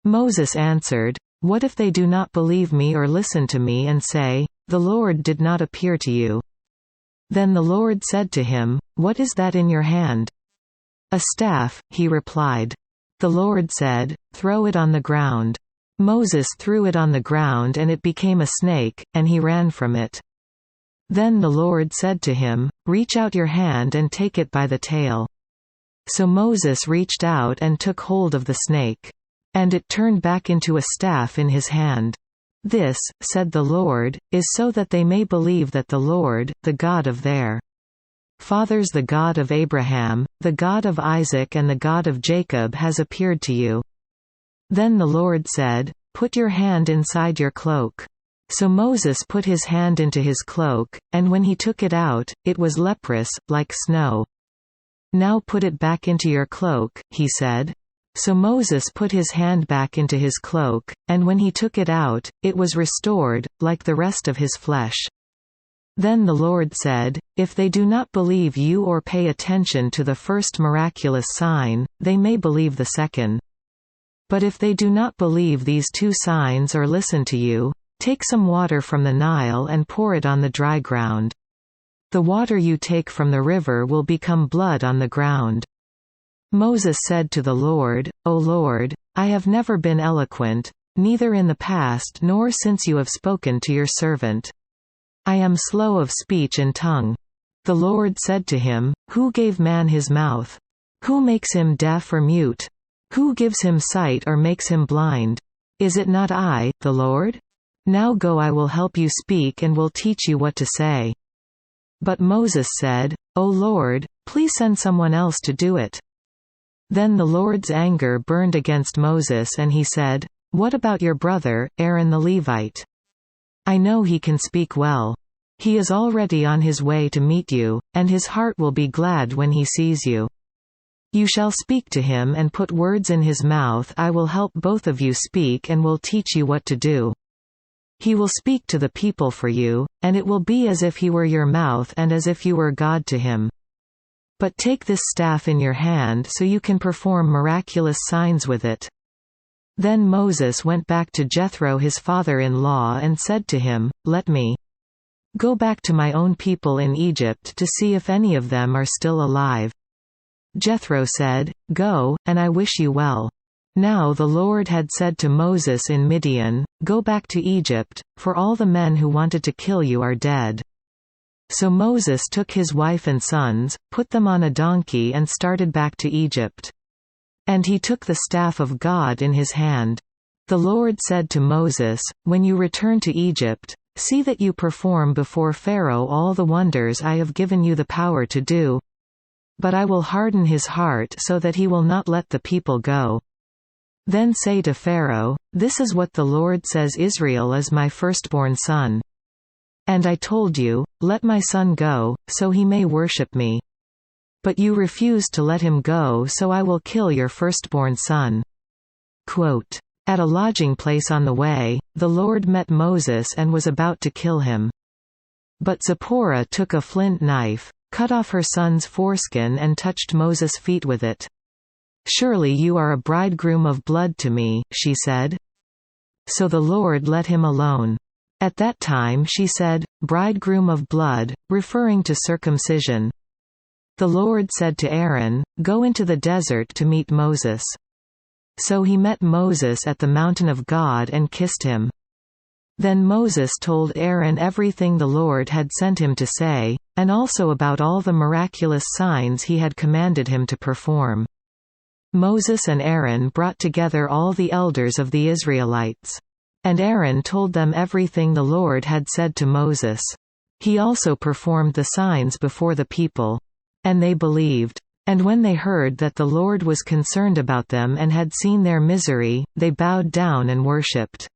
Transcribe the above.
Moses answered, "What if they do not believe me or listen to me and say, 'The Lord did not appear to you'?" Then the Lord said to him, "What is that in your hand?" "A staff," he replied. The Lord said, "Throw it on the ground." Moses threw it on the ground and it became a snake, and he ran from it. Then the Lord said to him, "Reach out your hand and take it by the tail." So Moses reached out and took hold of the snake. And it turned back into a staff in his hand. "This," said the Lord, "is so that they may believe that the Lord, the God of their fathers, the God of Abraham, the God of Isaac and the God of Jacob has appeared to you." Then the Lord said, "Put your hand inside your cloak." So Moses put his hand into his cloak, and when he took it out, it was leprous, like snow. "Now put it back into your cloak," he said. So Moses put his hand back into his cloak, and when he took it out, it was restored, like the rest of his flesh. Then the Lord said, "If they do not believe you or pay attention to the first miraculous sign, they may believe the second. But if they do not believe these two signs or listen to you, take some water from the Nile and pour it on the dry ground. The water you take from the river will become blood on the ground." Moses said to the Lord, "O Lord, I have never been eloquent, neither in the past nor since you have spoken to your servant. I am slow of speech and tongue." The Lord said to him, "Who gave man his mouth? Who makes him deaf or mute? Who gives him sight or makes him blind? Is it not I, the Lord? Now go, I will help you speak and will teach you what to say." But Moses said, "O Lord, please send someone else to do it." Then the Lord's anger burned against Moses and he said, "What about your brother, Aaron the Levite? I know he can speak well. He is already on his way to meet you, and his heart will be glad when he sees you. You shall speak to him and put words in his mouth. I will help both of you speak and will teach you what to do. He will speak to the people for you, and it will be as if he were your mouth and as if you were God to him. But take this staff in your hand so you can perform miraculous signs with it." Then Moses went back to Jethro his father-in-law and said to him, "Let me go back to my own people in Egypt to see if any of them are still alive." Jethro said, "Go, and I wish you well." Now the Lord had said to Moses in Midian, "Go back to Egypt, for all the men who wanted to kill you are dead." So Moses took his wife and sons, put them on a donkey and started back to Egypt. And he took the staff of God in his hand. The Lord said to Moses, "When you return to Egypt, see that you perform before Pharaoh all the wonders I have given you the power to do. But I will harden his heart so that he will not let the people go. Then say to Pharaoh, 'This is what the Lord says: Israel is my firstborn son. And I told you, let my son go, so he may worship me. But you refused to let him go, so I will kill your firstborn son.'" Quote, "At a lodging place on the way, the Lord met Moses and was about to kill him. But Zipporah took a flint knife, cut off her son's foreskin and touched Moses' feet with it. 'Surely you are a bridegroom of blood to me,' she said. So the Lord let him alone. At that time she said, 'Bridegroom of blood,' referring to circumcision. The Lord said to Aaron, "Go into the desert to meet Moses." So he met Moses at the mountain of God and kissed him. Then Moses told Aaron everything the Lord had sent him to say, and also about all the miraculous signs he had commanded him to perform. Moses and Aaron brought together all the elders of the Israelites. And Aaron told them everything the Lord had said to Moses. He also performed the signs before the people. And they believed. And when they heard that the Lord was concerned about them and had seen their misery, they bowed down and worshipped.